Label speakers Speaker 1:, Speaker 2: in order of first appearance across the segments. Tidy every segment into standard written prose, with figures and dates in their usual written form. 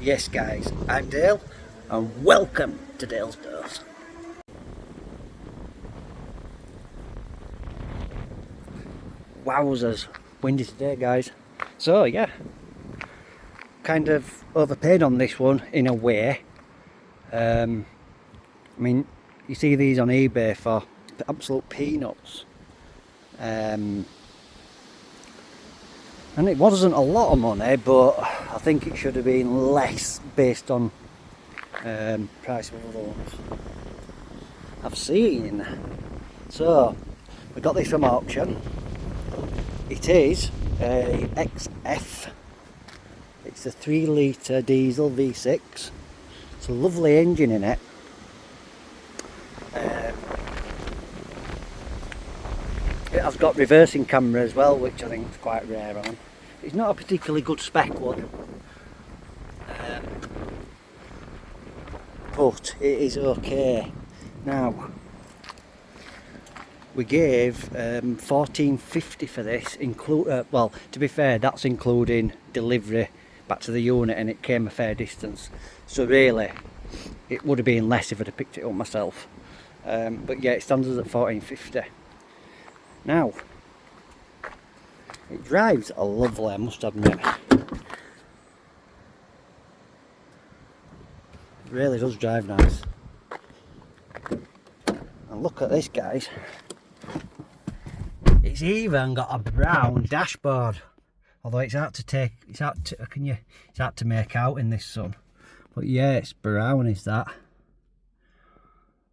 Speaker 1: Yes guys, I'm Dale and welcome to Dale's Dose. Wowzers, windy today guys. So yeah, kind of overpaid on this one in a way. I mean, you see these on eBay for absolute peanuts. And it wasn't a lot of money, but I think it should have been less based on price of other ones I've seen. So we got this from auction. It is a XF. It's a 3 litre diesel V6. It's a lovely engine in it. It has got reversing camera as well, which I think is quite rare on. It's not a particularly good spec one, but it is okay. Now, we gave $14.50 for this. Well, to be fair, that's including delivery back to the unit, and it came a fair distance. So really, it would have been less if I'd have picked it up myself. But yeah, it stands us at $14.50. Now, it drives lovely, I must admit. It really does drive nice. And look at this, guys. It's even got a brown dashboard. Although it's hard to make out in this sun. But yeah, it's brown, is that?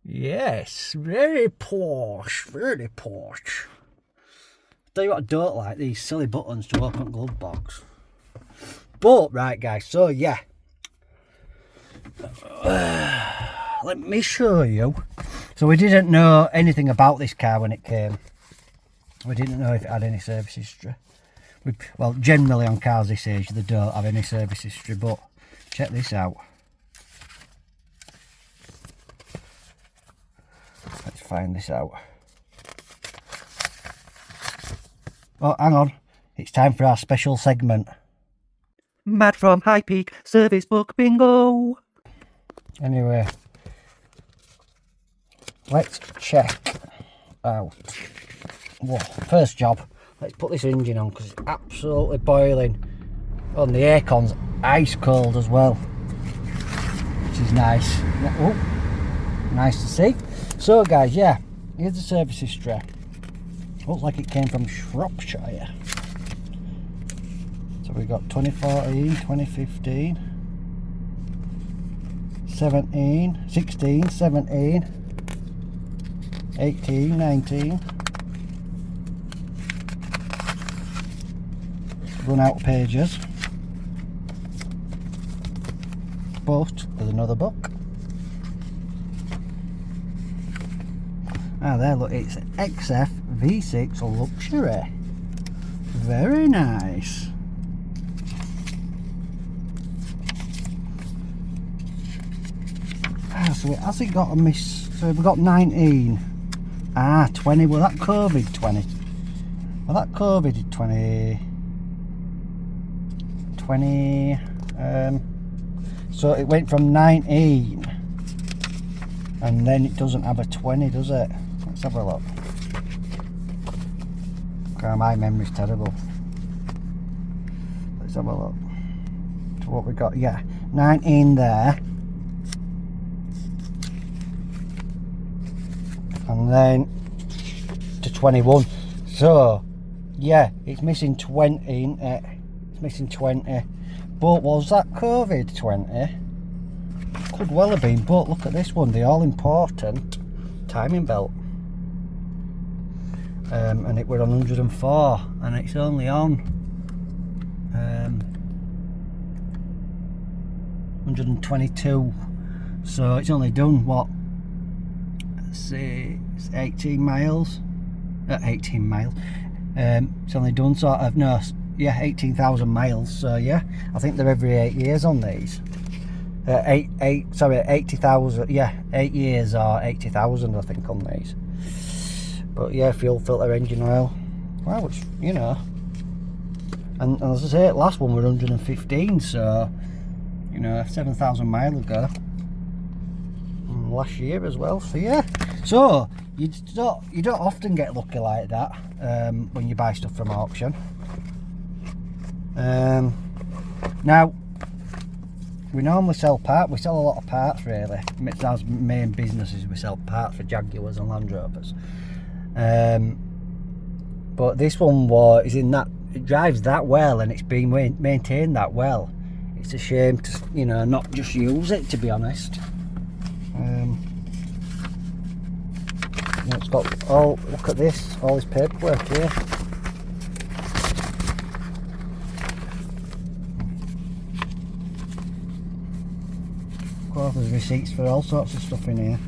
Speaker 1: Yes, very posh, very posh. Tell you what I don't like, these silly buttons to open glove box. But right guys, so yeah, let me show you. So we didn't know anything about this car when it came. We didn't know if it had any service history. Well, generally on cars this age they don't have any service history, but check this out. Let's find this out. Oh, hang on. It's time for our special segment. Matt from High Peak Service Book Bingo. Anyway, let's check out. Whoa, first job. Let's put this engine on because it's absolutely boiling. Oh, and the aircon's ice cold as well, which is nice. Oh, nice to see. So guys, yeah, here's the service history. Looks like it came from Shropshire. So we got 2014, 2015, 17, 16, 17, 18, 19. Run out of pages. But there's another book. Ah, there, look, it's XF V6 Luxury. Very nice. Ah, so has it got a miss? So we've got 19. Ah, 20. Well, that COVID 20. Well, that COVID 20. 20. So it went from 19. And then it doesn't have a 20, does it? Let's have a look. God, my memory's terrible. Let's have a look. So what we got? Yeah, 19 there. And then to 21. So, yeah, it's missing 20, isn't it? It's missing 20. But was that COVID 20? Could well have been, but look at this one, the all-important timing belt. And it were on 104, and it's only on 122. So it's only done, what, say, 18 miles? 18 miles. It's only done sort of, no, yeah, 18,000 miles. So yeah, I think they're every 8 years on these. 80,000, yeah, 8 years or 80,000 I think on these. But yeah, fuel filter, engine oil, well, which, you know, and as I say, last one were 115, so you know, 7,000 miles ago. And last year as well, so yeah. So, you don't often get lucky like that when you buy stuff from auction. Now, we normally sell parts. We sell a lot of parts, really. It's our main business is we sell parts for Jaguars and Land Rovers. But this one is in that, it drives that well and it's been maintained that well. It's a shame to, you know, not just use it, to be honest. It's got all, look at this, all this paperwork here. Of course, there's receipts for all sorts of stuff in here.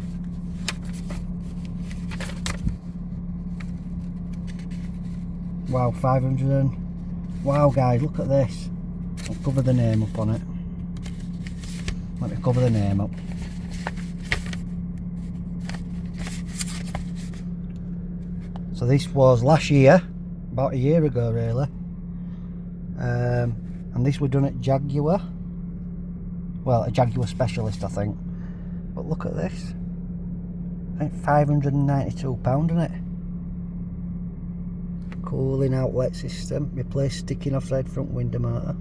Speaker 1: Wow, 500 and... Wow guys, look at this. I'll cover the name up on it. Let me cover the name up. So this was last year, about a year ago really. And this was done at Jaguar. Well, a Jaguar specialist, I think. But look at this. I think £592, isn't it? Cooling outlet system. Replace sticking offside front window motor.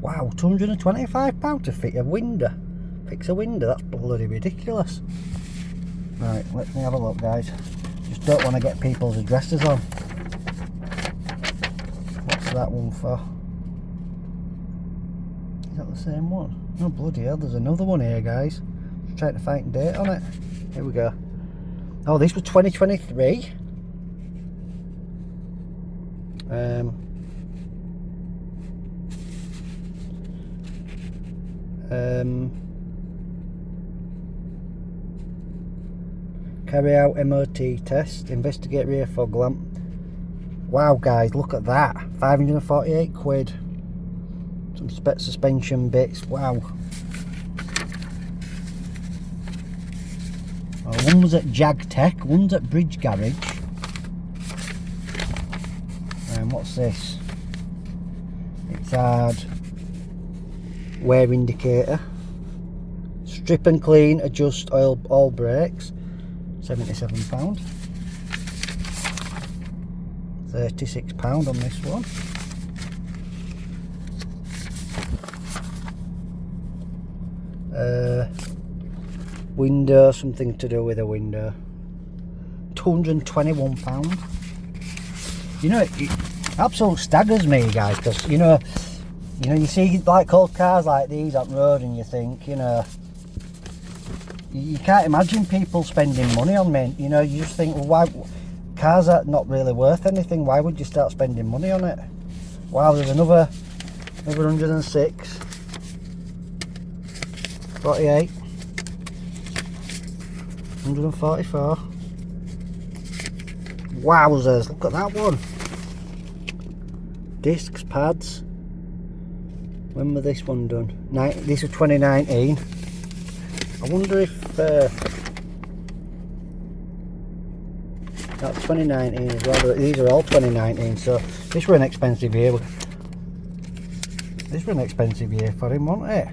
Speaker 1: Wow, £225 to fit a window. Fix a window, that's bloody ridiculous. Right, let me have a look, guys. Just don't want to get people's addresses on. What's that one for? Is that the same one? Oh bloody hell, there's another one here, guys. Just trying to find a date on it. Here we go. Oh, this was 2023. Carry out MOT test, investigate rear fog lamp. Wow guys, look at that, 548 quid. Some suspension bits, wow. Well, one was at Jag Tech, one's at Bridge Garage. And what's this? It's had wear indicator. Strip and clean, adjust all brakes. £77. £36 on this one. Window, something to do with a window. £221. You know, it absolutely staggers me, guys, because you know, you see like old cars like these on the road, and you think, you know, you can't imagine people spending money on me. You know, you just think, well, why? Cars are not really worth anything. Why would you start spending money on it? Wow, there's another 106, 48, 144. Wowzers! Look at that one. Discs, pads. When was this one done? This was 2019. I wonder if that's 2019 as well. These are all 2019, so this were an expensive year. This were an expensive year for him, wasn't it?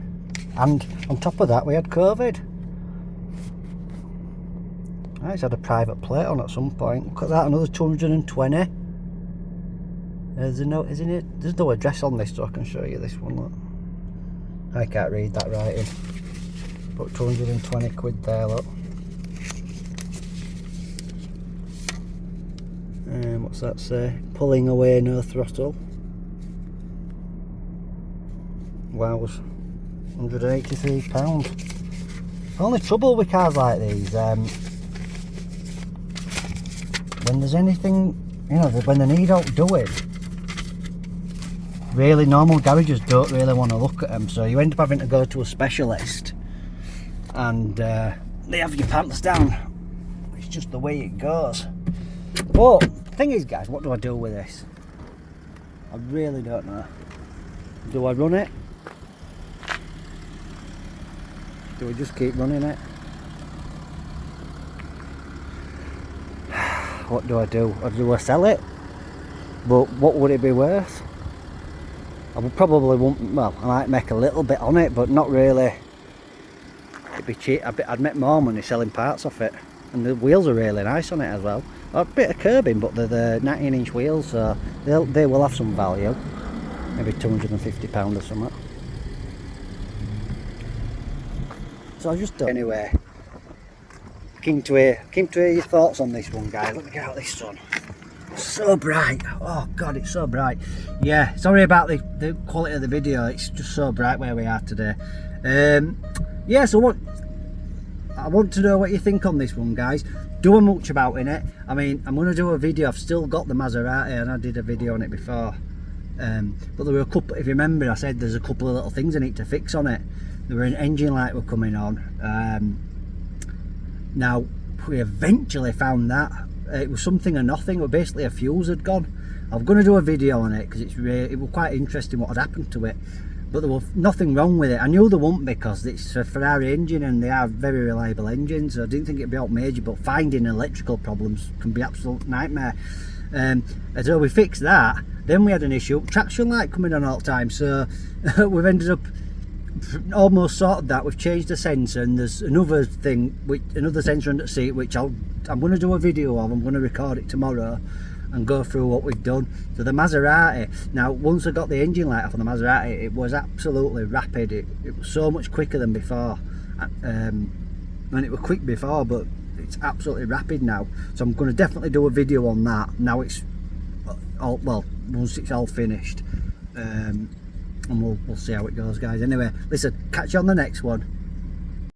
Speaker 1: And on top of that, we had COVID. It's had a private plate on at some point. Look at that, another 220. There's no address on this, so I can show you this one. Look, I can't read that writing. But 220 quid there, look. What's that say? Pulling away, no throttle. Wow, £183. Only trouble with cars like these, when there's anything, you know, when they need outdoing, really normal garages don't really want to look at them, so you end up having to go to a specialist, and they have your pants down. It's just the way it goes. But the thing is, guys, what do I do with this? I really don't know. Do I run it? Do we just keep running it? What do I do? Or do I sell it? But what would it be worth? I would probably won't, well, I might make a little bit on it, but not really. It'd be cheap. I'd make more money selling parts off it. And the wheels are really nice on it as well. A bit of curbing, but they're the 19-inch wheels, so they will have some value. Maybe £250 or something. So I just don't. Anyway, keen to hear your thoughts on this one, guys. Let me get out this sun. It's so bright. Oh god, it's so bright. Yeah, sorry about the quality of the video. It's just so bright where we are today. Yeah, so what I want to know what you think on this one, guys. Do much about in it. I mean, I'm going to do a video. I've still got the Maserati and I did a video on it before, but there were a couple, if you remember, I said there's a couple of little things I need to fix on it. There were an engine light were coming on. Now we eventually found that it was something or nothing, but basically a fuse had gone. I'm going to do a video on it because it was quite interesting what had happened to it. But there was nothing wrong with it. I knew there wouldn't, because it's a Ferrari engine and they are very reliable engines, so I didn't think it'd be out major, but finding electrical problems can be absolute nightmare. And so we fixed that. Then we had an issue, traction light coming on all the time, so we've ended up almost sorted that. We've changed the sensor, and there's another thing, another sensor under the seat, which I'm going to do a video of. I'm going to record it tomorrow and go through what we've done. So the Maserati, now once I got the engine light off on the Maserati, it was absolutely rapid. It was so much quicker than before, and it was quick before, but it's absolutely rapid now. So I'm going to definitely do a video on that now it's all, well, once it's all finished, and we'll see how it goes, guys. Anyway, listen, catch you on the next one.